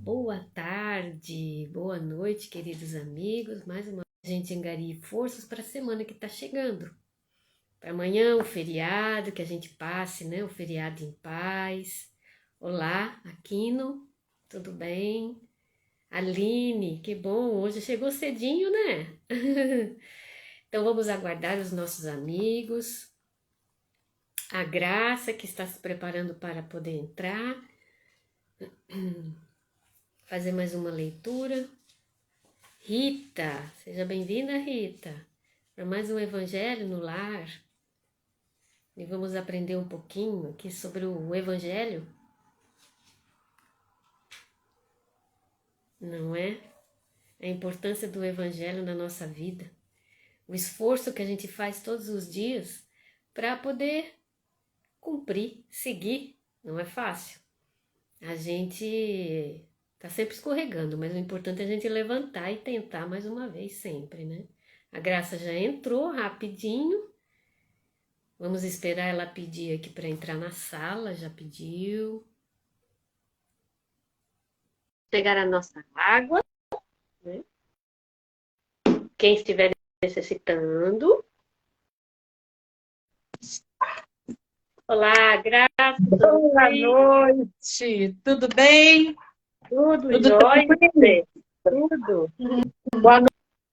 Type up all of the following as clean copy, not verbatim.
boa tarde, boa noite, queridos amigos. Mais uma vez a gente angarie forças para a semana que está chegando. Para amanhã, o feriado, que a gente passe, né? O feriado em paz. Olá, Aquino, tudo bem? Aline, que bom, hoje chegou cedinho, né? Então vamos aguardar os nossos amigos. A Graça, que está se preparando para poder entrar. Fazer mais uma leitura. Rita, seja bem-vinda, Rita, para mais um Evangelho no Lar. E vamos aprender um pouquinho aqui sobre o Evangelho, não é? A importância do Evangelho na nossa vida, o esforço que a gente faz todos os dias para poder cumprir, seguir, não é fácil. A gente tá sempre escorregando, mas o importante é a gente levantar e tentar mais uma vez sempre, né? A Graça já entrou rapidinho. Vamos esperar ela pedir aqui para entrar na sala, já pediu. Pegar a nossa água, né? Quem estiver necessitando. Olá, Graça. Boa noite, tudo bem? Tudo Tudo jóia? tranquilo? Tudo. Boa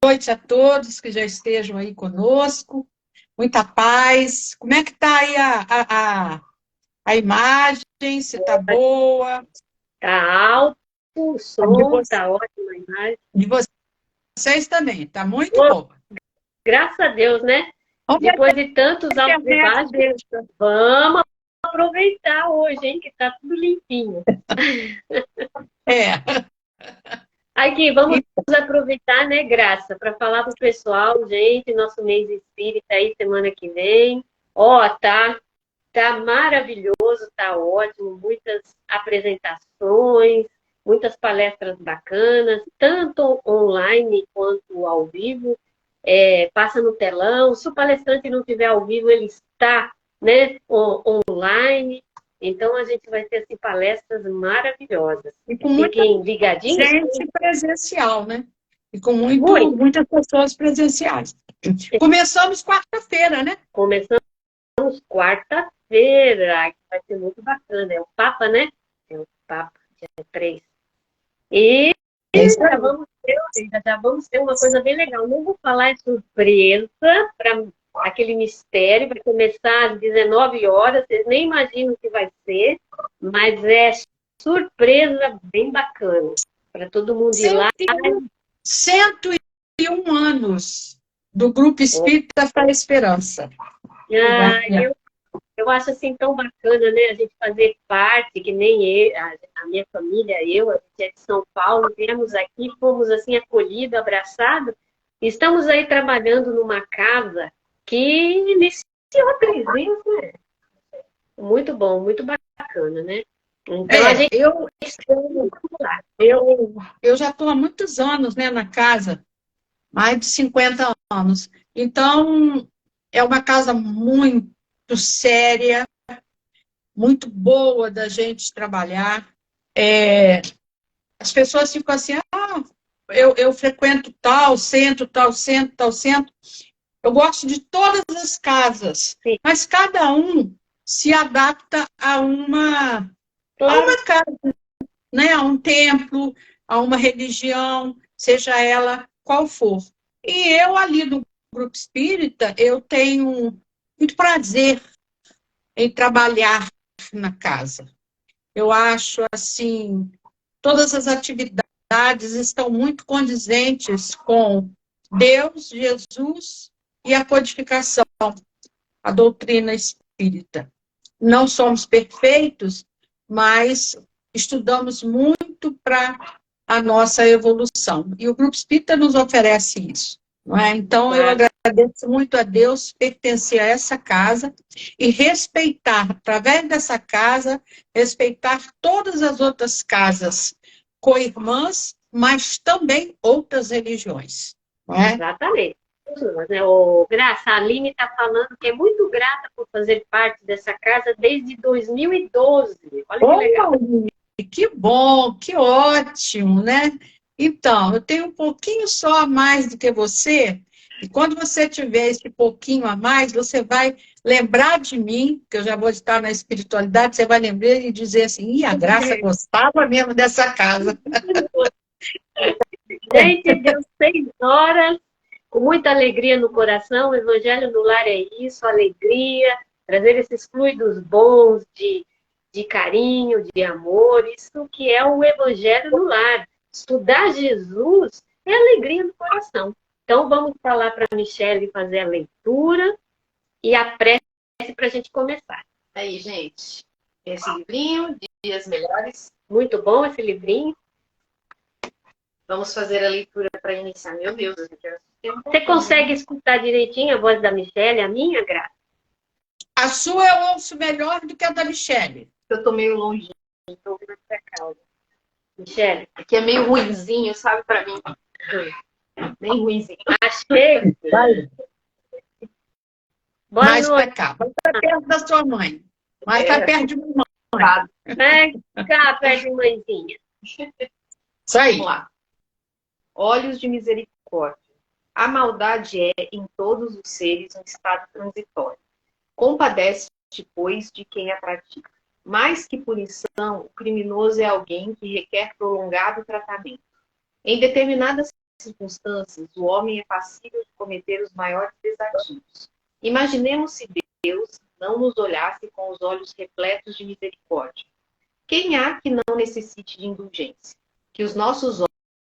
noite a todos que já estejam aí conosco, muita paz. Como é que está aí a imagem? Se está boa? Tá alto o A de, som, tá ótima a imagem. de vocês também, está muito Oh, boa. graças a Deus, né? Vamos ver Depois de tantos se a altos e internet baixos, deixa. vamos aproveitar hoje, hein? Que tá tudo limpinho. É. Aqui, vamos aproveitar, né, Graça, para falar pro pessoal, gente, nosso mês espírita aí semana que vem. Ó, tá maravilhoso, tá ótimo, muitas apresentações, muitas palestras bacanas, tanto online quanto ao vivo. Passa no telão. Se o palestrante não estiver ao vivo, ele está, né, online. Então a gente vai ter assim, palestras maravilhosas. E com muita Fiquem ligadinhos. gente presencial, né? E com Muito. muitas pessoas presenciais. Começamos quarta-feira, né? Começamos quarta-feira, que vai ser muito bacana. É o Papa, né? É o Papa, dia 3. E É isso aí. já vamos ter uma coisa bem legal. Não vou falar é surpresa para aquele mistério. Vai começar às 19 horas. Vocês nem imaginam o que vai ser, mas é surpresa bem bacana para todo mundo ir lá. 101 anos do Grupo Espírita Fé e Esperança. Eu acho assim tão bacana, né? A gente fazer parte, que nem eu, a minha família, a gente é de São Paulo, viemos aqui, fomos assim acolhidos, abraçados. Estamos aí trabalhando numa casa que iniciou 3 vezes, né? Muito bom, muito bacana, né? Então a gente eu já estou há muitos anos, né, na casa, mais de 50 anos. Então, é uma casa muito séria, muito boa da gente trabalhar. As pessoas ficam assim, eu frequento tal centro, tal centro, tal centro. Eu gosto de todas as casas, sim, mas cada um se adapta a uma casa, né? A um templo, a uma religião, seja ela qual for. E eu ali no Grupo Espírita, eu tenho muito prazer em trabalhar na casa. Eu acho, assim, todas as atividades estão muito condizentes com Deus, Jesus e a codificação, a doutrina espírita. Não somos perfeitos, mas estudamos muito para a nossa evolução. E o Grupo Espírita nos oferece isso. Não é? Então, eu agradeço muito a Deus pertencer a essa casa e respeitar, através dessa casa, respeitar todas as outras casas co-irmãs, mas também outras religiões. Não é? exatamente. Graça, a Aline está falando que é muito grata por fazer parte dessa casa desde 2012. Olha que legal. E que bom, que ótimo, né? Então, eu tenho um pouquinho só a mais do que você, e quando você tiver esse pouquinho a mais, você vai lembrar de mim, que eu já vou estar na espiritualidade, você vai lembrar e dizer assim, ih, a Graça gostava mesmo dessa casa. Gente, deu 6 horas, com muita alegria no coração. O Evangelho no Lar é isso, alegria, trazer esses fluidos bons de carinho, de amor. Isso que é o Evangelho no Lar. Estudar Jesus é alegria no coração. Então, vamos falar para a Michelle fazer a leitura e a prece para a gente começar. Aí, gente, esse livrinho, Dias Melhores. Muito bom esse livrinho. Vamos fazer a leitura para iniciar. Meu Deus, você consegue escutar direitinho a voz da Michelle, a minha, Graça? A sua eu ouço melhor do que a da Michelle. Eu estou meio longe, estou ouvindo essa calma. Michelle? Aqui é meio ruinzinho, sabe, para mim. Bem ruinzinho. Achei. Boa mais para cá. Vai para perto da sua mãe. Vai para perto de mamãe. Vai cá, perto de mãezinha. Isso aí. Vamos lá. Olhos de misericórdia. A maldade é, em todos os seres, um estado transitório. Compadece-te, pois, de quem a pratica. Mais que punição, o criminoso é alguém que requer prolongado tratamento. Em determinadas circunstâncias, o homem é passível de cometer os maiores desativos. Imaginemos se Deus não nos olhasse com os olhos repletos de misericórdia. Quem há que não necessite de indulgência? Que os nossos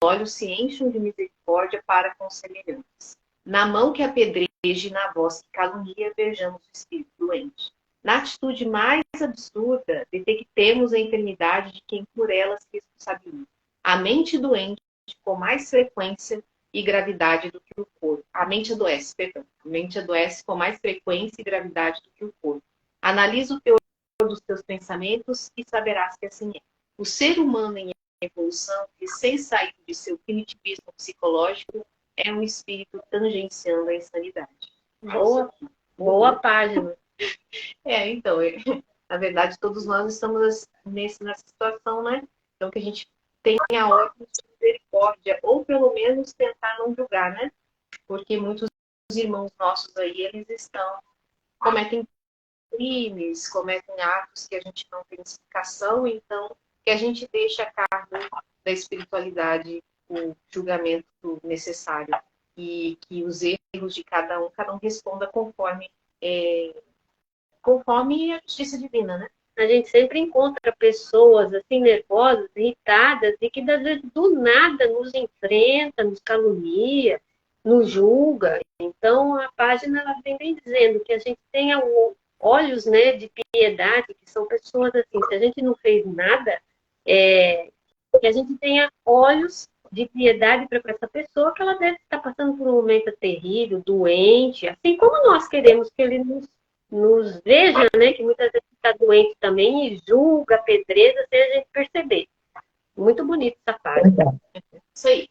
olhos se encham de misericórdia para com os semelhantes. Na mão que apedreje, na voz que calunia, vejamos o espírito doente. Na atitude mais absurda, detectemos a enfermidade de quem por ela se responsabiliza. A mente doente, com mais frequência e gravidade do que o corpo. A mente adoece, perdão. A mente adoece com mais frequência e gravidade do que o corpo. Analisa o teor dos teus pensamentos e saberás que assim é. O ser humano em evolução, recém-saído de seu primitivismo psicológico, é um espírito tangenciando a insanidade. Boa página. Então, na verdade, todos nós estamos nessa situação, né? Então, que a gente tenha óculos de misericórdia, ou pelo menos tentar não julgar, né? Porque muitos irmãos nossos aí, eles cometem crimes, cometem atos que a gente não tem explicação, então que a gente deixe a cargo da espiritualidade o julgamento necessário e que os erros de cada um responda conforme a justiça divina, né? A gente sempre encontra pessoas assim nervosas, irritadas e que do nada nos enfrenta, nos calunia, nos julga. Então a página ela vem bem dizendo que a gente tenha olhos, né, de piedade, que são pessoas assim, se a gente não fez nada, que a gente tenha olhos de piedade para essa pessoa, que ela deve estar passando por um momento terrível, doente, assim como nós queremos que ele nos veja, né, que muitas vezes está doente também e julga, apedreja, sem a gente perceber. Muito bonito essa página. Isso aí.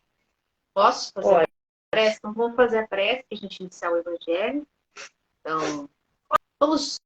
Posso fazer a prece? Então vamos fazer a prece para a gente iniciar o Evangelho. Então, vamos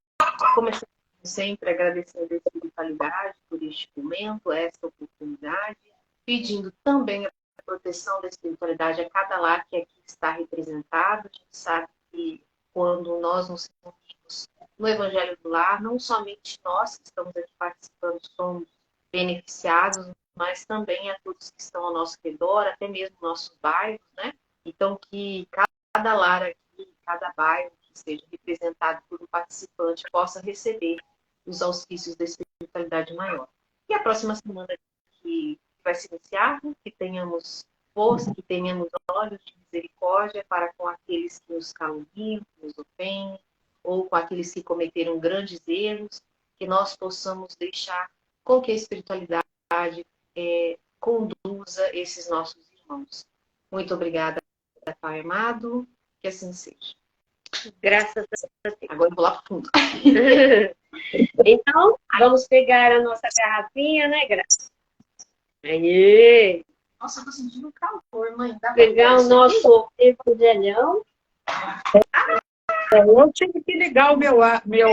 começar sempre agradecendo a espiritualidade por este momento, essa oportunidade, pedindo também a proteção da espiritualidade a cada lar que aqui está representado. A gente sabe que quando nós nos sentimos no Evangelho do Lar, não somente nós que estamos aqui participando somos beneficiados, mas também a todos que estão ao nosso redor, até mesmo nossos bairros, né? Então, que cada lar aqui, cada bairro que seja representado por um participante possa receber os auspícios da espiritualidade maior. E a próxima semana que vai se iniciar, que tenhamos força, que tenhamos olhos de misericórdia para com aqueles que nos caluniam, que nos ofendem, ou com aqueles que cometeram grandes erros, que nós possamos deixar com que a espiritualidade conduza esses nossos irmãos. Muito obrigada, Pai amado, que assim seja. Graças a Deus. Agora eu vou lá para o fundo. Então, vamos pegar a nossa garrafinha, né, Graça? Aí. Nossa, eu tô sentindo calor, mãe. Dá pegar o nosso evangelhão. Eu tive que ligar o meu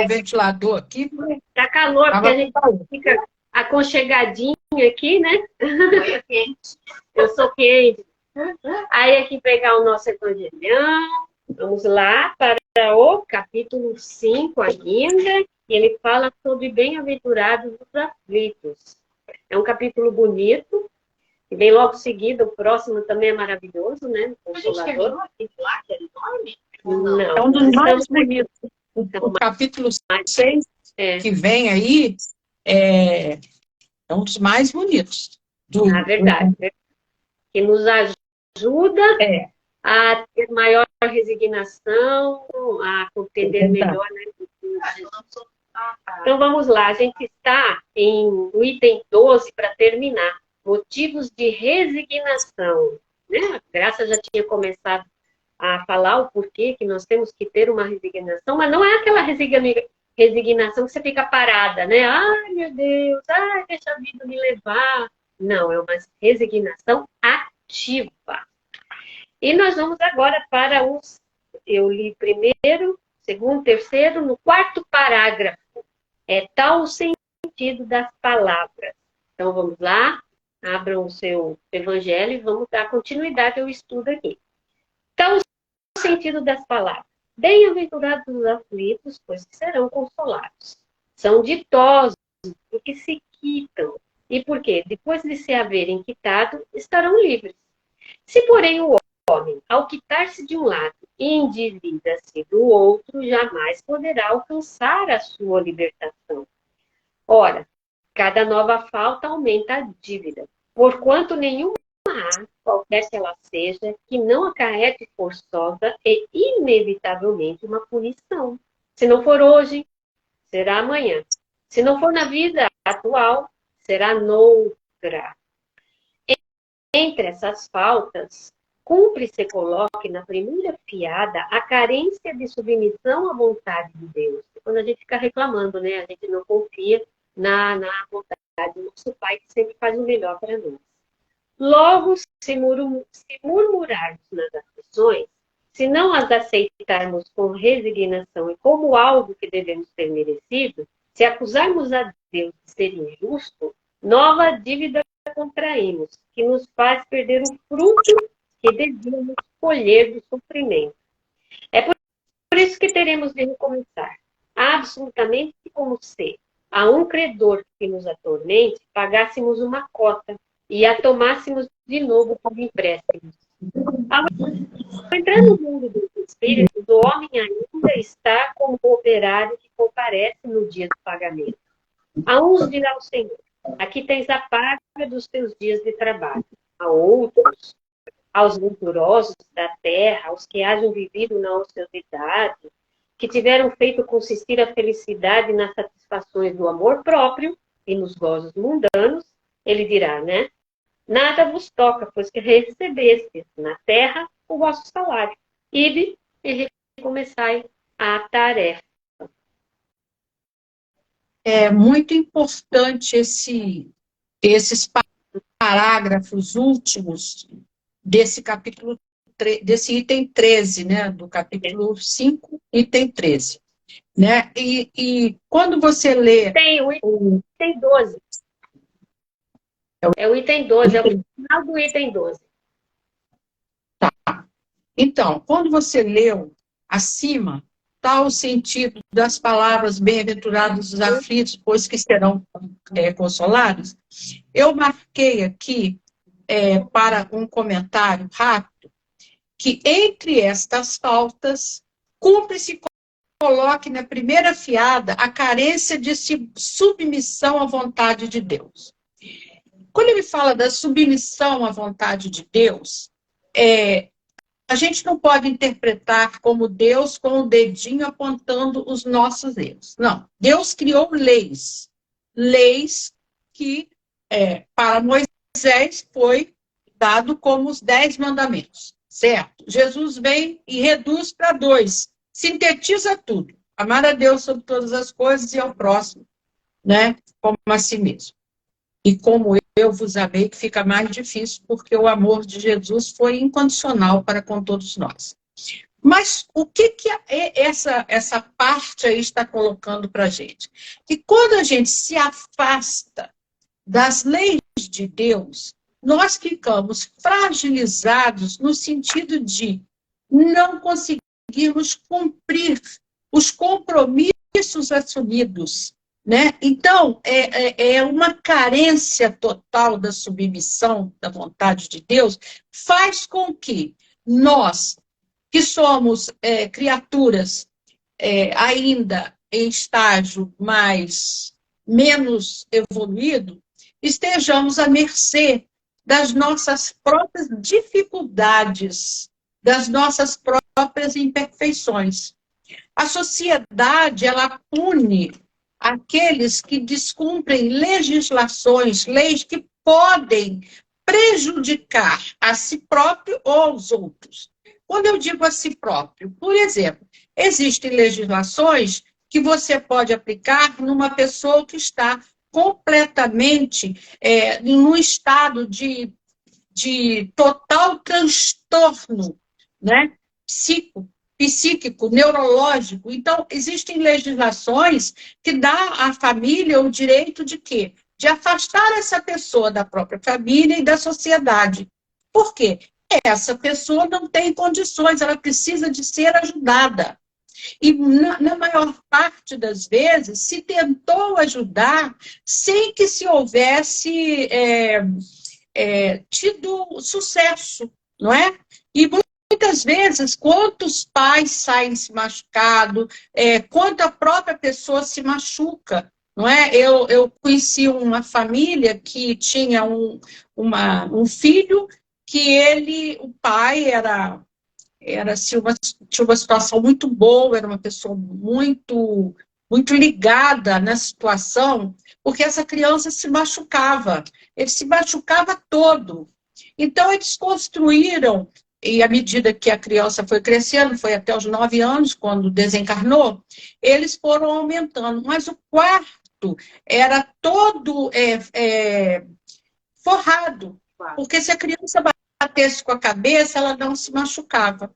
ventilador aqui. Tá calor, porque a gente fica aconchegadinho aqui, né? Foi quente. Eu sou quente. Aí aqui pegar o nosso evangelhão. Vamos lá para o capítulo 5 ainda. E ele fala sobre bem-aventurados os aflitos. É um capítulo bonito. E bem logo seguido, o próximo também é maravilhoso, né? O Consolador. Lá, que era enorme. Não. É um dos mais bonitos. O capítulo 6, que vem aí, é um dos mais bonitos. Na verdade. Que nos ajuda a ter maior resignação, a compreender melhor, né? Então vamos lá, a gente está no item 12 para terminar. Motivos de resignação. Né? A Graça já tinha começado a falar o porquê que nós temos que ter uma resignação, mas não é aquela resignação que você fica parada, né? Ai, meu Deus, ai, deixa a vida me levar. Não, é uma resignação ativa. E nós vamos agora para os... Eu li primeiro, segundo, terceiro, no quarto parágrafo. É tal o sentido das palavras. Então, vamos lá. Abram o seu evangelho e vamos dar continuidade ao estudo aqui. Tal o sentido das palavras. Bem-aventurados os aflitos, pois serão consolados. São ditosos, porque se quitam. E por quê? Depois de se haverem quitado, estarão livres. Se, porém, o homem, ao quitar-se de um lado, endivida-se do outro, jamais poderá alcançar a sua libertação. Ora, cada nova falta aumenta a dívida, porquanto nenhuma há, qualquer que ela seja, que não acarrete forçosa e inevitavelmente uma punição. Se não for hoje, será amanhã. Se não for na vida atual, será noutra. Entre essas faltas, cumpre se coloque na primeira fiada a carência de submissão à vontade de Deus. Quando a gente fica reclamando, né? A gente não confia na vontade do nosso Pai, que sempre faz o melhor para nós. Logo, se murmurarmos nas aflições, se não as aceitarmos com resignação e como algo que devemos ter merecido, se acusarmos a Deus de ser injusto, nova dívida contraímos, que nos faz perder o fruto que devíamos colher do sofrimento. É por isso que teremos de recomeçar, absolutamente como se a um credor que nos atormente pagássemos uma cota e a tomássemos de novo como empréstimos. Ao entrar no mundo dos espíritos, o homem ainda está como o operário que comparece no dia do pagamento. A uns dirá o Senhor: aqui tens a paga dos teus dias de trabalho. A outros, aos venturosos da terra, aos que hajam vivido na ociosidade, que tiveram feito consistir a felicidade nas satisfações do amor próprio e nos gozos mundanos, ele dirá, né? Nada vos toca, pois que recebestes na terra o vosso salário. Ide e recomeçai a tarefa. É muito importante esses parágrafos últimos desse capítulo, desse item 13, né? Do capítulo 5, item 13. Né? E quando você lê... Tem o item 12. É o item 12, é o final do item 12. Tá. Então, quando você leu acima, tal o sentido das palavras bem-aventurados os aflitos, pois que serão consolados, eu marquei aqui, para um comentário rápido, que entre estas faltas, cumpre-se coloque na primeira fiada a carência de submissão à vontade de Deus. Quando ele fala da submissão à vontade de Deus, a gente não pode interpretar como Deus com o dedinho apontando os nossos erros. Não. Deus criou leis. Leis que, para Moisés, foi dado como os 10 mandamentos. Certo? Jesus vem e reduz para 2. Sintetiza tudo. Amar a Deus sobre todas as coisas e ao próximo, né? Como a si mesmo. E como eu vos amei, que fica mais difícil, porque o amor de Jesus foi incondicional para com todos nós. Mas o que essa parte aí está colocando para a gente? Que quando a gente se afasta das leis de Deus, nós ficamos fragilizados no sentido de não conseguirmos cumprir os compromissos assumidos, né? Então, é uma carência total da submissão da vontade de Deus, faz com que nós, que somos criaturas ainda em estágio menos evoluído, estejamos à mercê das nossas próprias dificuldades, das nossas próprias imperfeições. A sociedade, ela pune aqueles que descumprem legislações, leis que podem prejudicar a si próprio ou aos outros. Quando eu digo a si próprio, por exemplo, existem legislações que você pode aplicar numa pessoa que está completamente num estado de total transtorno, né? Psíquico, neurológico. Então, existem legislações que dão à família o direito de quê? De afastar essa pessoa da própria família e da sociedade. Por quê? Essa pessoa não tem condições, ela precisa de ser ajudada. E, na maior parte das vezes, se tentou ajudar sem que se houvesse tido sucesso, não é? E muitas vezes, quantos pais saem se machucados, quanto a própria pessoa se machuca, não é? Eu conheci uma família que tinha um filho que o pai tinha uma situação muito boa, era uma pessoa muito, muito ligada na situação, porque essa criança se machucava, ele se machucava todo. Então, eles construíram, e à medida que a criança foi crescendo, foi até os 9 anos, quando desencarnou, eles foram aumentando. Mas o quarto era todo forrado, porque se a criança batesse com a cabeça, ela não se machucava.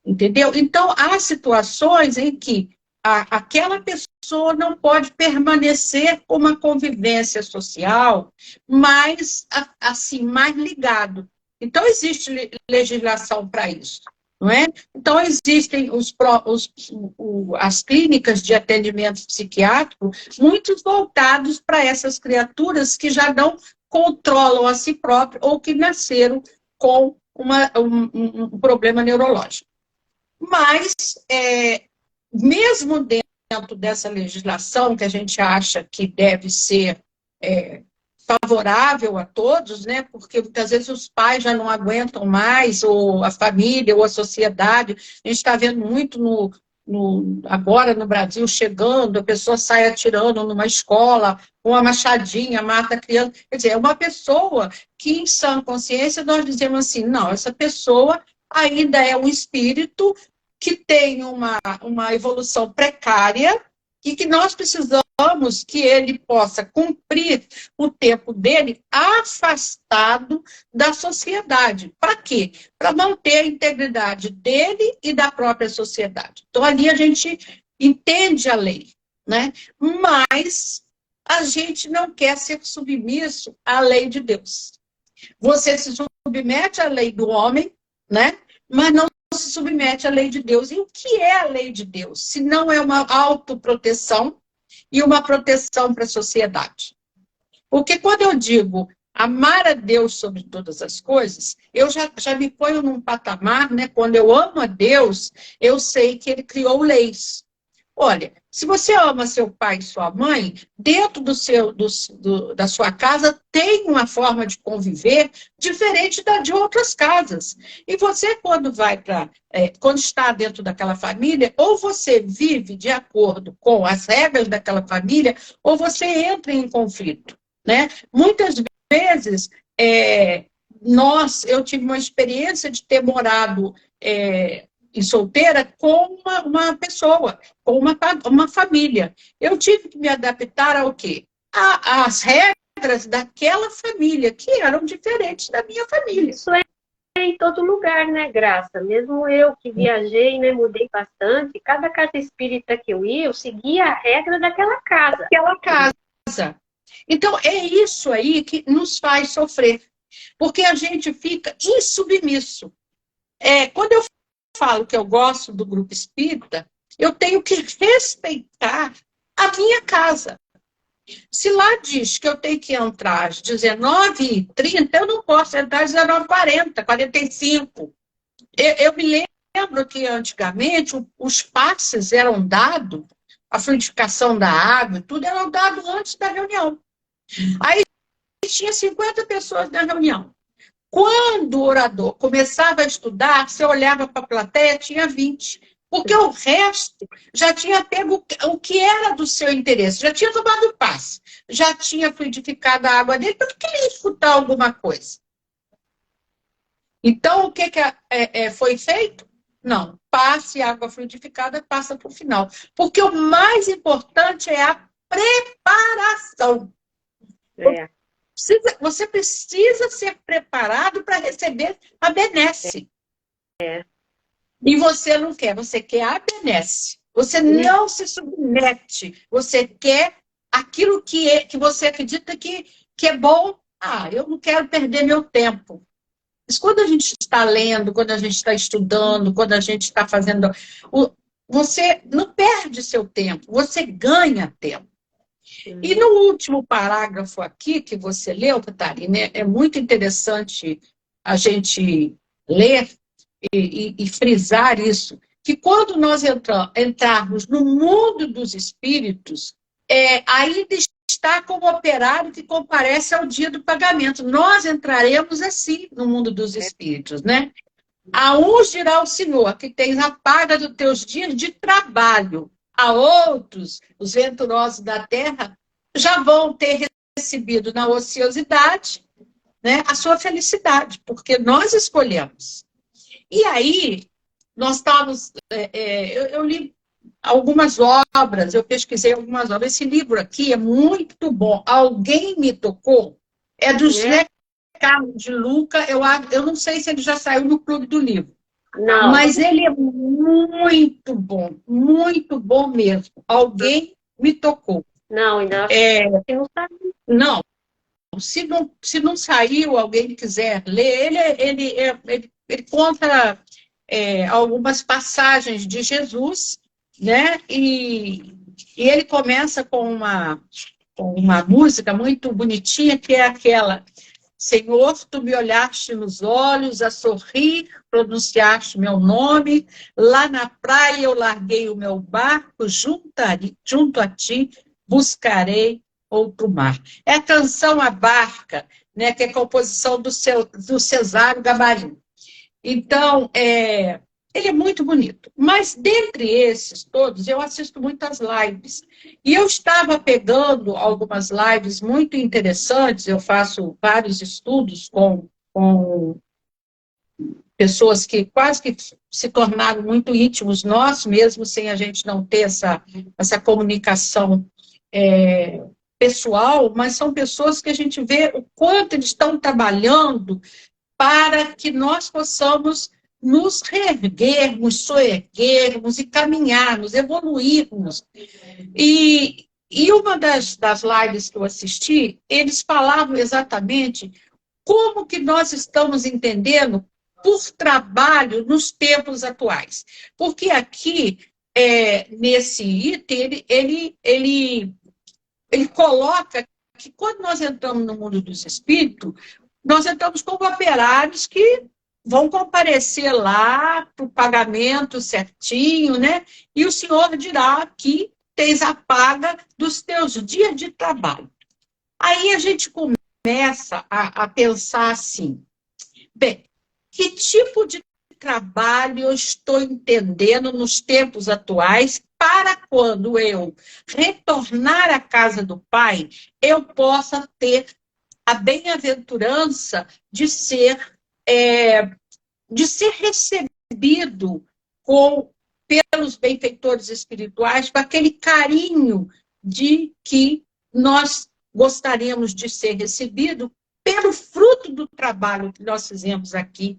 Entendeu? Então, há situações em que aquela pessoa não pode permanecer com uma convivência social mais, assim, mais ligado. Então, existe legislação para isso, não é? Então, existem as clínicas de atendimento psiquiátrico, muitos voltados para essas criaturas que já não controlam a si próprias ou que nasceram com um problema neurológico. Mas, mesmo dentro dessa legislação, que a gente acha que deve ser favorável a todos, né? Porque muitas vezes os pais já não aguentam mais, ou a família, ou a sociedade. A gente está vendo muito agora no Brasil, chegando, a pessoa sai atirando numa escola, com uma machadinha, mata a criança. Quer dizer, é uma pessoa que, em sã consciência, nós dizemos assim, não, essa pessoa ainda é um espírito que tem uma evolução precária e que nós precisamos que ele possa cumprir o tempo dele afastado da sociedade. Para quê? Para manter a integridade dele e da própria sociedade. Então, ali a gente entende a lei, né? Mas a gente não quer ser submisso à lei de Deus. Você se submete à lei do homem, né? Mas não se submete à lei de Deus. E o que é a lei de Deus? Se não é uma autoproteção e uma proteção para a sociedade. Porque quando eu digo amar a Deus sobre todas as coisas, eu já me ponho num patamar, né? Quando eu amo a Deus, eu sei que Ele criou leis. Olha, se você ama seu pai e sua mãe, dentro da sua casa tem uma forma de conviver diferente da de outras casas. E você, quando quando está dentro daquela família, ou você vive de acordo com as regras daquela família, ou você entra em conflito, né? Muitas vezes, eu tive uma experiência de ter morado e solteira com uma pessoa, com uma família. Eu tive que me adaptar ao quê? Às regras daquela família, que eram diferentes da minha família. Isso é em todo lugar, né, Graça? Mesmo eu que viajei, né, mudei bastante, cada casa espírita que eu ia, eu seguia a regra daquela casa. Aquela casa. Então, é isso aí que nos faz sofrer, porque a gente fica insubmisso. Quando eu falo que eu gosto do grupo espírita, eu tenho que respeitar a minha casa. Se lá diz que eu tenho que entrar às 19h30, eu não posso entrar às 19h40, 45. Eu me lembro que antigamente os passes eram dados, a fluidificação da água, tudo era dado antes da reunião. Aí tinha 50 pessoas na reunião. Quando o orador começava a estudar, você olhava para a plateia, tinha 20. Porque o resto já tinha pego o que era do seu interesse, já tinha tomado o passe, já tinha fluidificado a água dele, para que ele ia escutar alguma coisa? Então, o que foi feito? Não, passe água fluidificada, passa para o final. Porque o mais importante é a preparação. Você precisa ser preparado para receber a benesse. E você não quer, você quer a benesse. Você não se submete, você quer aquilo que você acredita que é bom. Eu não quero perder meu tempo. Mas quando a gente está lendo, quando a gente está estudando, quando a gente está fazendo... Você não perde seu tempo, você ganha tempo. E no último parágrafo aqui que você leu, Catarina, é muito interessante a gente ler e frisar isso, que quando nós entrarmos no mundo dos espíritos, ainda está como operário que comparece ao dia do pagamento. Nós entraremos assim no mundo dos espíritos, né? A uns dirá o Senhor que tens a paga dos teus dias de trabalho. A outros, os venturosos da terra, já vão ter recebido na ociosidade, né, a sua felicidade, porque nós escolhemos. E aí, nós estávamos... eu li algumas obras, eu pesquisei algumas obras. Esse livro aqui é muito bom. Alguém me tocou. É do José Carlos de Luca. Eu não sei se ele já saiu no Clube do Livro. Não. Mas ele é muito bom mesmo. Alguém me tocou. Não, ainda acho que não saiu. Não. Se não saiu, alguém quiser ler, ele conta algumas passagens de Jesus, né? E ele começa com uma música muito bonitinha, que é aquela: Senhor, tu me olhaste nos olhos, a sorrir, pronunciaste meu nome, lá na praia eu larguei o meu barco, junto a ti buscarei outro mar. É a canção A Barca, né, que é a composição do Cesário Gabarim. Então, ele é muito bonito. Mas, dentre esses todos, eu assisto muitas lives. E eu estava pegando algumas lives muito interessantes. Eu faço vários estudos com pessoas que quase que se tornaram muito íntimos nós, mesmo sem a gente não ter essa comunicação pessoal, mas são pessoas que a gente vê o quanto eles estão trabalhando para que nós possamos nos reerguermos, soerguermos e caminharmos, evoluirmos. E uma das lives que eu assisti, eles falavam exatamente como que nós estamos entendendo por trabalho nos tempos atuais. Porque aqui, nesse item, ele coloca que quando nós entramos no mundo dos espíritos, nós entramos como operários que vão comparecer lá para o pagamento certinho, né? E o Senhor dirá que tens a paga dos teus dias de trabalho. Aí a gente começa a pensar assim, bem, que tipo de trabalho eu estou entendendo nos tempos atuais para quando eu retornar à casa do Pai, eu possa ter a bem-aventurança de ser recebido pelos benfeitores espirituais, com aquele carinho de que nós gostaríamos de ser recebido pelo fruto do trabalho que nós fizemos aqui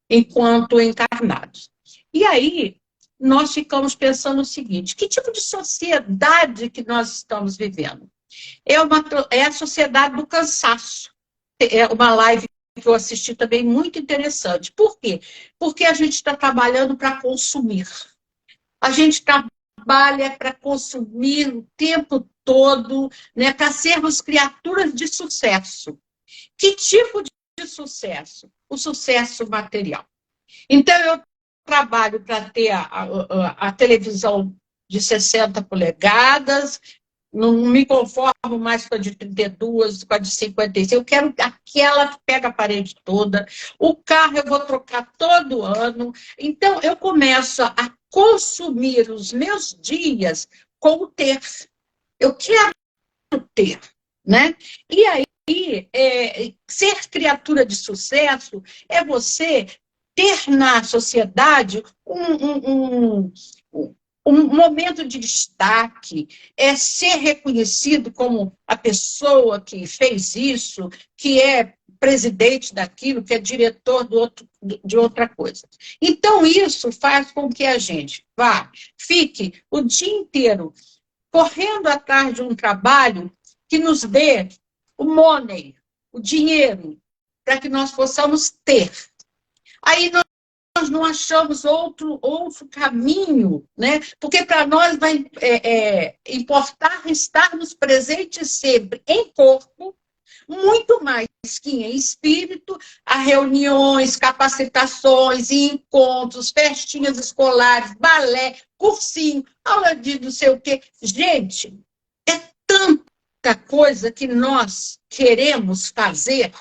enquanto encarnados. E aí, nós ficamos pensando o seguinte: que tipo de sociedade que nós estamos vivendo? É a sociedade do cansaço. É uma live que eu assisti também muito interessante. Por quê? Porque a gente está trabalhando para consumir. A gente trabalha para consumir o tempo todo, né, para sermos criaturas de sucesso. Que tipo de sucesso? O sucesso material. Então, eu trabalho para ter a televisão de 60 polegadas, não me conformo mais com a de 32, com a de 56. Eu quero aquela que pega a parede toda. O carro eu vou trocar todo ano. Então, eu começo a consumir os meus dias com o ter. Eu quero ter, né? E aí, ser criatura de sucesso é você ter na sociedade um momento de destaque, é ser reconhecido como a pessoa que fez isso, que é presidente daquilo, que é diretor de outra coisa. Então, isso faz com que a gente fique o dia inteiro correndo atrás de um trabalho que nos dê o money, o dinheiro, para que nós possamos ter. Aí nós não achamos outro caminho, né? Porque para nós vai importar estarmos presentes sempre em corpo, muito mais que em espírito, a reuniões, capacitações, encontros, festinhas escolares, balé, cursinho, aula de não sei o quê. Gente, é tanta coisa que nós queremos fazer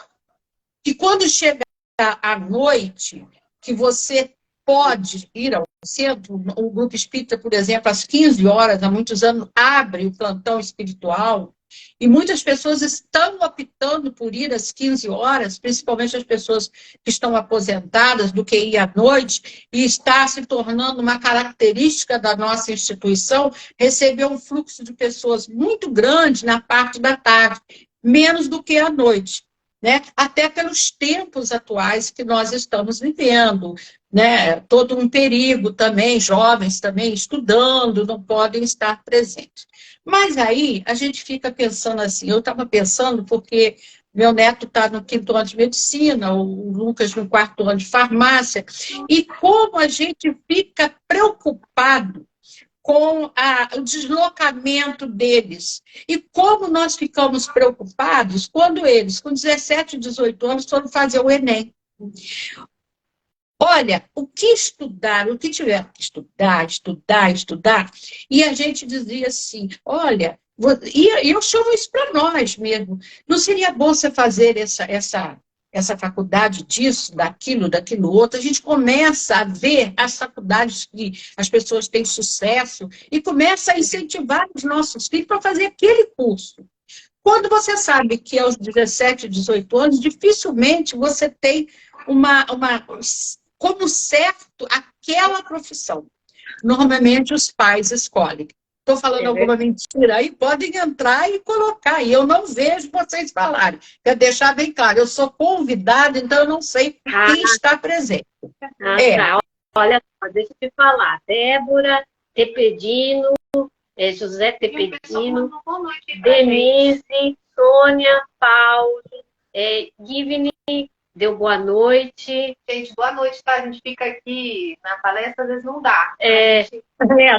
que quando chega à noite, que você pode ir ao centro, o Grupo Espírita, por exemplo, às 15 horas, há muitos anos, abre o plantão espiritual, e muitas pessoas estão optando por ir às 15 horas, principalmente as pessoas que estão aposentadas do que ir à noite, e está se tornando uma característica da nossa instituição receber um fluxo de pessoas muito grande na parte da tarde, menos do que à noite. Né? Até pelos tempos atuais que nós estamos vivendo, né? Todo um perigo também, jovens também estudando, não podem estar presentes. Mas aí a gente fica pensando assim, eu estava pensando porque meu neto está no 5º ano de medicina, o Lucas no 4º ano de farmácia, e como a gente fica preocupado com o deslocamento deles. E como nós ficamos preocupados quando eles, com 17, 18 anos, foram fazer o Enem. Olha, o que estudar, o que tiver que estudar, e a gente dizia assim, olha, e eu chamo isso para nós mesmo, não seria bom você fazer essa faculdade disso, daquilo outro, a gente começa a ver as faculdades que as pessoas têm sucesso e começa a incentivar os nossos filhos para fazer aquele curso. Quando você sabe que aos 17, 18 anos, dificilmente você tem como certo aquela profissão. Normalmente os pais escolhem. Estou falando alguma mentira aí, podem entrar e colocar. E eu não vejo vocês falarem. Quero deixar bem claro, eu sou convidada, então eu não sei quem está presente. Tá. Olha só, deixa eu te falar. Débora Tepedino, José Tepedino, Denise, Sônia, Paulo, Givni, deu boa noite. Gente, boa noite, tá? A gente fica aqui na palestra, às vezes não dá.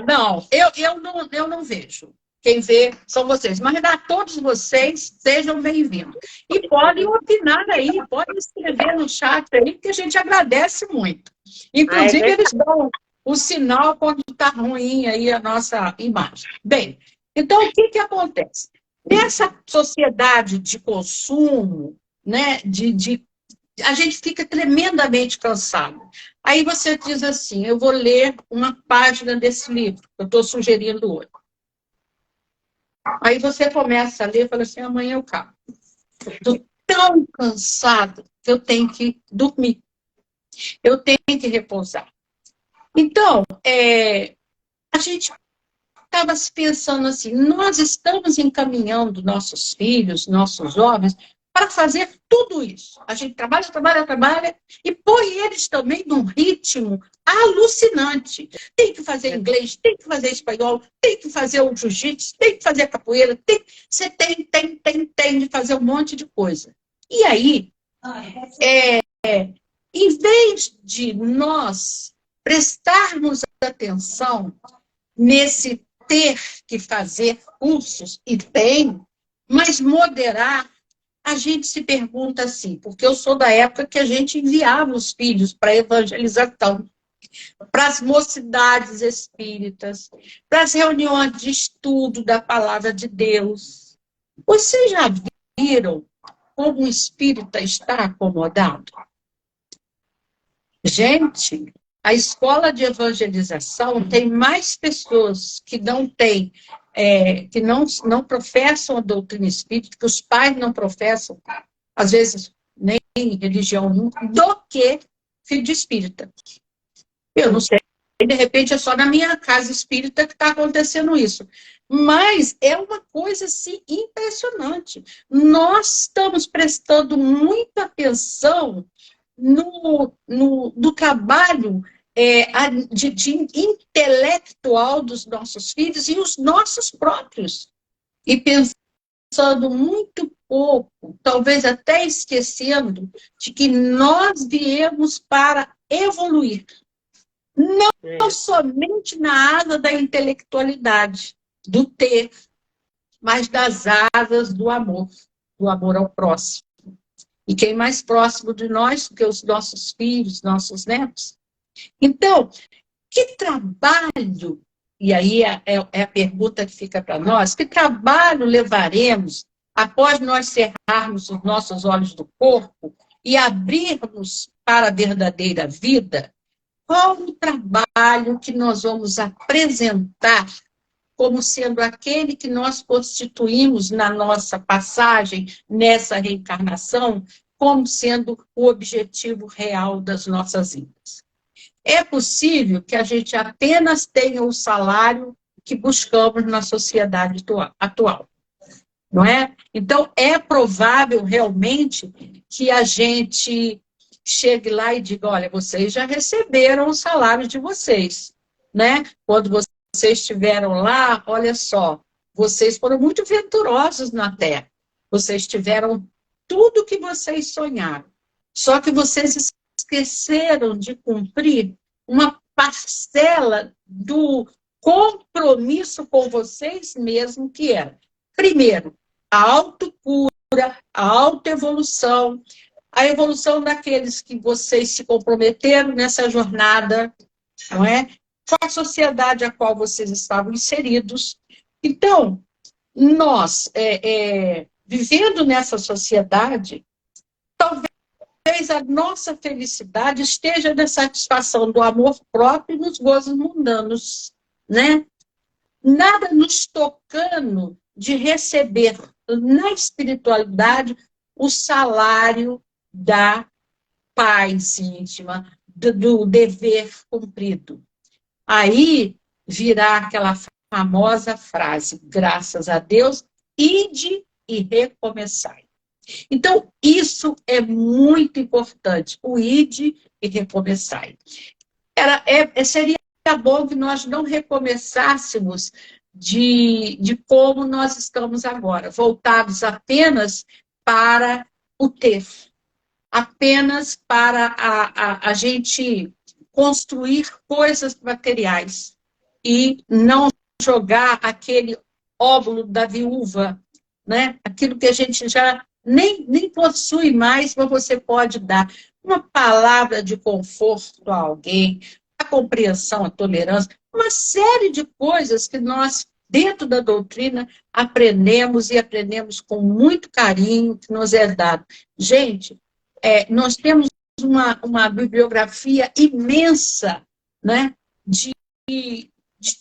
Não, eu não vejo. Quem vê são vocês. Mas a todos vocês, sejam bem-vindos. E podem opinar aí, podem escrever no chat aí, que a gente agradece muito. Inclusive, eles dão o sinal quando está ruim aí a nossa imagem. Bem, então, o que acontece? Nessa sociedade de consumo, né, a gente fica tremendamente cansado. Aí você diz assim, eu vou ler uma página desse livro, que eu estou sugerindo hoje. Aí você começa a ler e fala assim, amanhã eu acabo. Estou tão cansado que eu tenho que dormir. Eu tenho que repousar. Então, a gente estava pensando assim, nós estamos encaminhando nossos filhos, nossos jovens, para fazer tudo isso. A gente trabalha, trabalha, trabalha e põe eles também num ritmo alucinante. Tem que fazer inglês, tem que fazer espanhol, tem que fazer o jiu-jitsu, tem que fazer capoeira, você tem de fazer um monte de coisa. E aí, em vez de nós prestarmos atenção nesse ter que fazer cursos, e tem, mas moderar, a gente se pergunta assim, porque eu sou da época que a gente enviava os filhos para evangelização, para as mocidades espíritas, para as reuniões de estudo da palavra de Deus. Vocês já viram como o espírita está acomodado? Gente, a escola de evangelização tem mais pessoas que não têm, que não professam a doutrina espírita, que os pais não professam, às vezes nem religião nunca, do que filho de espírita. Eu não sei, de repente é só na minha casa espírita que está acontecendo isso. Mas é uma coisa assim, impressionante. Nós estamos prestando muita atenção no trabalho de intelectual dos nossos filhos e os nossos próprios. E pensando muito pouco, talvez até esquecendo de que nós viemos para evoluir. Não somente na asa da intelectualidade, do ter, mas das asas do amor ao próximo. E quem mais próximo de nós do que os nossos filhos, nossos netos? Então, que trabalho, e aí é a pergunta que fica para nós, que trabalho levaremos após nós cerrarmos os nossos olhos do corpo e abrirmos para a verdadeira vida? Qual o trabalho que nós vamos apresentar como sendo aquele que nós constituímos na nossa passagem, nessa reencarnação, como sendo o objetivo real das nossas vidas? É possível que a gente apenas tenha o salário que buscamos na sociedade atual, não é? Então, é provável realmente que a gente chegue lá e diga, olha, vocês já receberam o salário de vocês, né? Quando vocês estiveram lá, olha só, vocês foram muito venturosos na Terra. Vocês tiveram tudo que vocês sonharam. Só que vocês esqueceram de cumprir uma parcela do compromisso com vocês mesmos, que era, primeiro, a autocura, a autoevolução, a evolução daqueles que vocês se comprometeram nessa jornada, não é? Com a sociedade a qual vocês estavam inseridos. Então, nós, vivendo nessa sociedade, talvez a nossa felicidade esteja na satisfação do amor próprio e nos gozos mundanos, né? Nada nos tocando de receber na espiritualidade o salário da paz íntima, do dever cumprido. Aí virá aquela famosa frase, graças a Deus, ide e recomeçai. Então, isso é muito importante, o ide e recomeçai. Seria bom que nós não recomeçássemos de como nós estamos agora, voltados apenas para o ter, apenas para a gente construir coisas materiais e não jogar aquele óvulo da viúva, né? Aquilo que a gente já nem possui mais, mas você pode dar uma palavra de conforto a alguém, a compreensão, a tolerância, uma série de coisas que nós, dentro da doutrina, aprendemos e aprendemos com muito carinho, que nos é dado. Gente, nós temos uma bibliografia imensa, né, de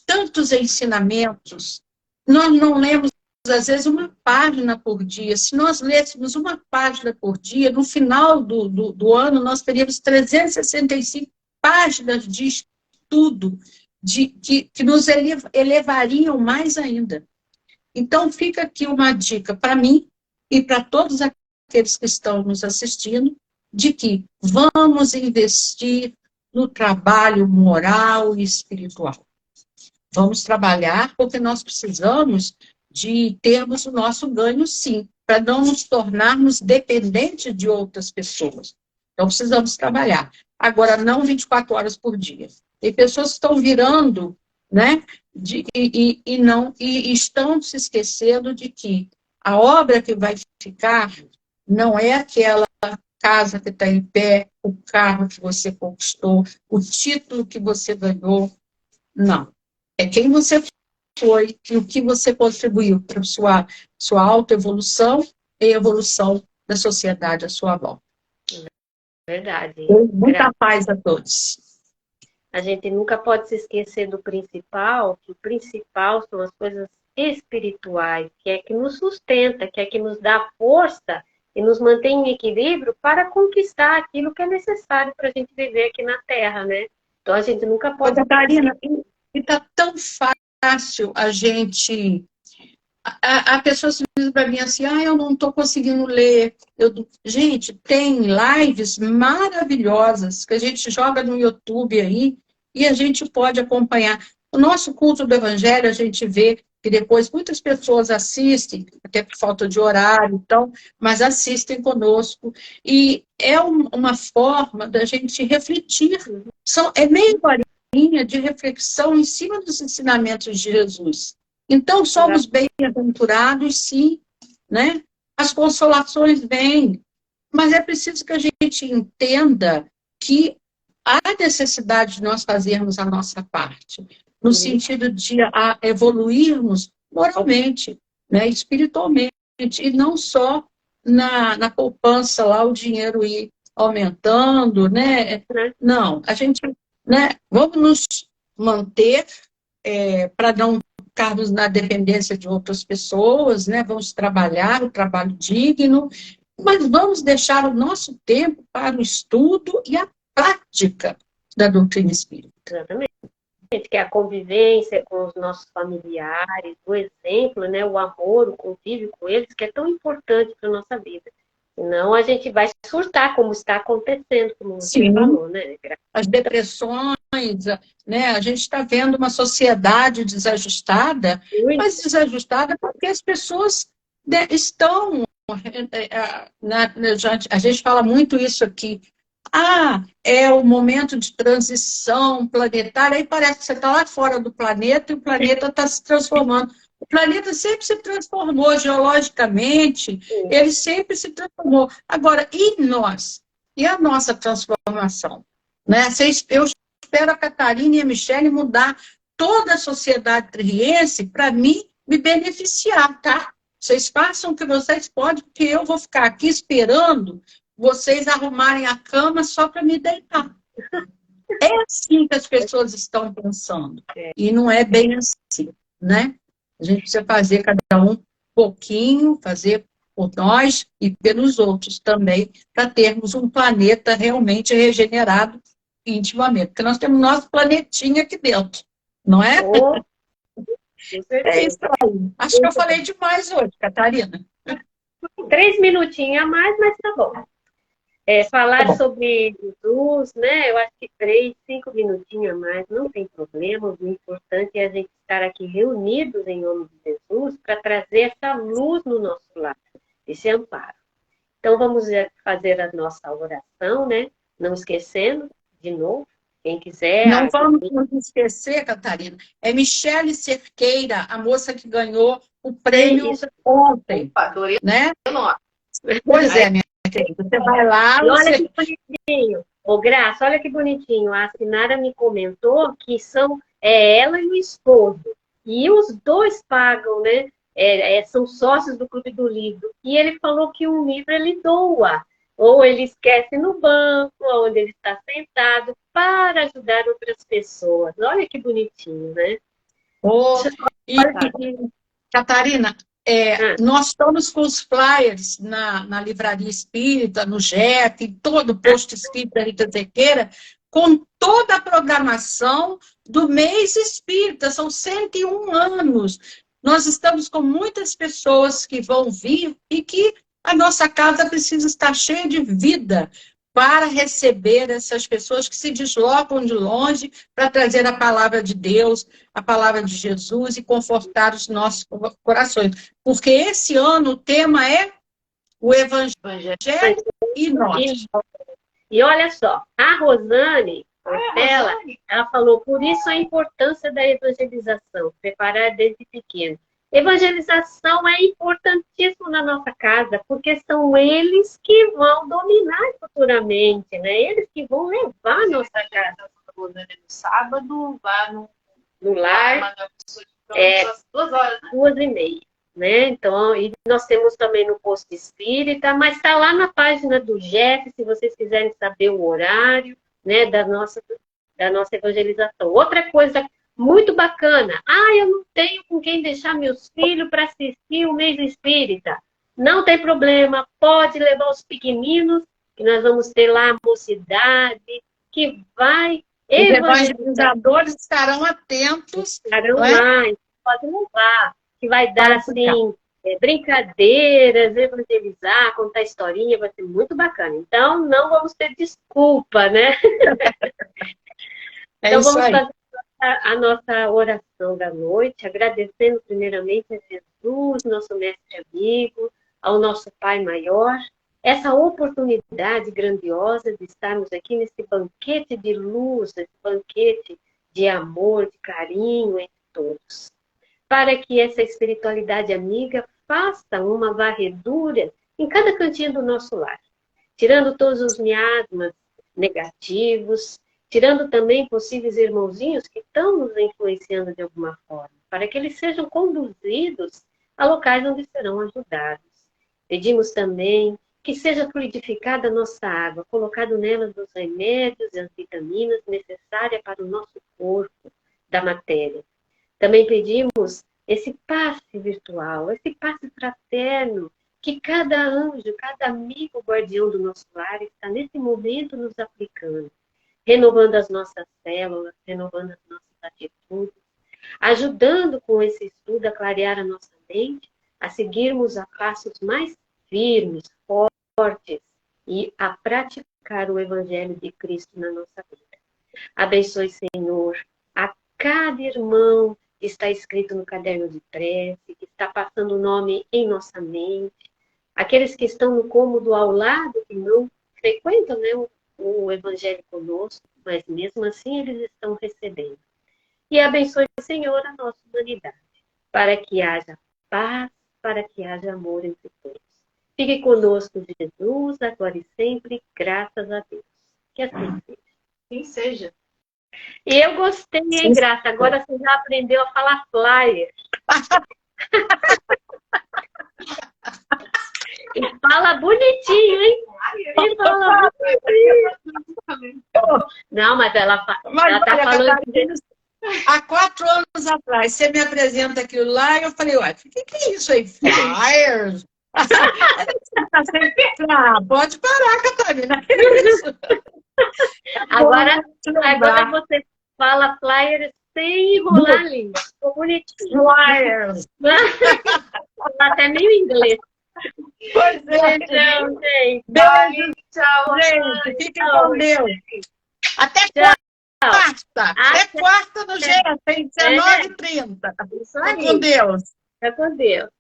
tantos ensinamentos. Nós não lemos, às vezes, uma página por dia. Se nós lêssemos uma página por dia, no final do ano, nós teríamos 365 páginas de estudo que nos elevariam mais ainda. Então, fica aqui uma dica para mim e para todos aqueles que estão nos assistindo, de que vamos investir no trabalho moral e espiritual. Vamos trabalhar porque nós precisamos de termos o nosso ganho, sim, para não nos tornarmos dependentes de outras pessoas. Então, precisamos trabalhar. Agora, não 24 horas por dia. Tem pessoas que estão virando, né, e estão se esquecendo de que a obra que vai ficar não é aquela casa que está em pé, o carro que você conquistou, o título que você ganhou. Não. É quem você foi e o que você contribuiu para sua autoevolução e evolução da sociedade à sua volta. Verdade. Muita paz a todos. A gente nunca pode se esquecer do principal, que o principal são as coisas espirituais, que é que nos sustenta, que é que nos dá força e nos mantém em equilíbrio para conquistar aquilo que é necessário para a gente viver aqui na Terra, né? Então a gente nunca pode... Catarina, e está tão fácil a gente... A pessoa se diz para mim assim, eu não estou conseguindo ler. Gente, tem lives maravilhosas que a gente joga no YouTube aí e a gente pode acompanhar. O nosso culto do Evangelho, a gente vê que depois muitas pessoas assistem, até por falta de horário, então, mas assistem conosco. E é uma forma da gente refletir. É meia horinha de reflexão em cima dos ensinamentos de Jesus. Então, somos bem-aventurados, sim, né? As consolações vêm, mas é preciso que a gente entenda que há necessidade de nós fazermos a nossa parte, no sentido de evoluirmos moralmente, né? Espiritualmente, e não só na poupança lá, o dinheiro ir aumentando, né? Não, a gente, né? Vamos nos manter para não ficarmos na dependência de outras pessoas, né? Vamos trabalhar o trabalho digno, mas vamos deixar o nosso tempo para o estudo e a prática da doutrina espírita. Exatamente. Que é a convivência com os nossos familiares, o exemplo, né? O amor, o convívio com eles, que é tão importante para a nossa vida. Senão a gente vai surtar, como está acontecendo, como você falou, né? As depressões, né? A gente está vendo uma sociedade desajustada, mas desajustada porque as pessoas estão... A gente fala muito isso aqui. É o momento de transição planetária, aí parece que você está lá fora do planeta e o planeta está se transformando. O planeta sempre se transformou geologicamente, ele sempre se transformou. Agora, e nós? E a nossa transformação? Né? Eu espero a Catarina e a Michele mudar toda a sociedade triense para mim me beneficiar, tá? Vocês façam o que vocês podem, porque eu vou ficar aqui esperando vocês arrumarem a cama só para me deitar. É assim que as pessoas estão pensando. E não é bem assim, né? A gente precisa fazer cada um pouquinho, fazer por nós e pelos outros também, para termos um planeta realmente regenerado intimamente. Porque nós temos nosso planetinha aqui dentro, não é? É isso aí. Acho que eu falei demais hoje, Catarina. 3 minutinhos a mais, mas tá bom. Falar sobre Jesus, né? Eu acho que 3, 5 minutinhos a mais, não tem problema. O importante é a gente estar aqui reunidos em nome de Jesus para trazer essa luz no nosso lar, esse amparo. Então, vamos fazer a nossa oração, né? Não esquecendo, de novo, quem quiser... Não vamos nos esquecer, Catarina. É Michele Cerqueira, a moça que ganhou o prêmio ontem. Opa, adorei, né? Pois é, minha querida. Você vai lá... E olha que bonitinho. Graça, olha que bonitinho. A Sinara me comentou que são ela e o esposo. E os dois pagam, né? São sócios do Clube do Livro. E ele falou que um livro ele doa. Ou ele esquece no banco, onde ele está sentado, para ajudar outras pessoas. Olha que bonitinho, né? Catarina, nós estamos com os flyers na Livraria Espírita, no JEP, em todo o posto espírita Rita Cerqueira, com toda a programação do mês espírita. São 101 anos. Nós estamos com muitas pessoas que vão vir e que A nossa casa precisa estar cheia de vida para receber essas pessoas que se deslocam de longe para trazer a palavra de Deus, a palavra de Jesus e confortar os nossos corações. Porque esse ano o tema é o Evangelho e nós. E olha só, a Rosane Portela, ela falou, por isso a importância da evangelização, preparar desde pequeno. Evangelização é importantíssimo na nossa casa, porque são eles que vão dominar futuramente, né? Eles que vão levar a nossa casa. No sábado, vá no lar, 2 horas, né? 2h30, né? Então, e nós temos também no Posto Espírita, mas está lá na página do Jeff, se vocês quiserem saber o horário, né, da nossa evangelização. Outra coisa muito bacana. Eu não tenho com quem deixar meus filhos para assistir o mês espírita. Não tem problema, pode levar os pequeninos, que nós vamos ter lá a mocidade, que vai evangelizar. Os evangelizadores estarão atentos. Estarão lá, pode levar, que vai dar, assim, brincadeiras, evangelizar, contar historinha, vai ser muito bacana. Então, não vamos ter desculpa, né? Então, vamos fazer a nossa oração da noite, agradecendo primeiramente a Jesus, nosso mestre amigo, ao nosso Pai maior, essa oportunidade grandiosa de estarmos aqui nesse banquete de luz, esse banquete de amor, de carinho entre todos. Para que essa espiritualidade amiga faça uma varredura em cada cantinho do nosso lar, tirando todos os miasmas negativos, tirando também possíveis irmãozinhos que estão nos influenciando de alguma forma, para que eles sejam conduzidos a locais onde serão ajudados. Pedimos também que seja fluidificada a nossa água, colocado nela os remédios e as vitaminas necessárias para o nosso corpo da matéria. Também pedimos esse passe virtual, esse passe fraterno, que cada anjo, cada amigo guardião do nosso lar está nesse momento nos aplicando, renovando as nossas células, renovando as nossas atitudes, ajudando com esse estudo a clarear a nossa mente, a seguirmos a passos mais firmes, fortes e a praticar o Evangelho de Cristo na nossa vida. Abençoe, Senhor, a cada irmão que está escrito no caderno de prece, que está passando o nome em nossa mente, aqueles que estão no cômodo ao lado, que não frequentam, né, o Evangelho conosco, mas mesmo assim eles estão recebendo. E abençoe, Senhor, a nossa humanidade, para que haja paz, para que haja amor entre todos. Fique conosco, Jesus, agora e sempre, graças a Deus. Que assim seja. Sim, seja. E eu gostei, hein, Graça? Agora você já aprendeu a falar flyer. E fala bonitinho, hein? E fala bonitinho. Não, mas ela tá falando... Há 4 anos atrás, você me apresenta aquilo lá e eu falei, ué, o que é isso aí? Flyers? Pode parar, Catarina. Agora você fala flyers sem enrolar a língua. Ficou bonitinho. Flyers. Até meio inglês. Pois é. Então, gente. Beijo. Tchau, gente. Fiquem com Deus. Até quarta. Até quarta no GES, tem 19h30. Isso aí. Fica com Deus. Fica com Deus.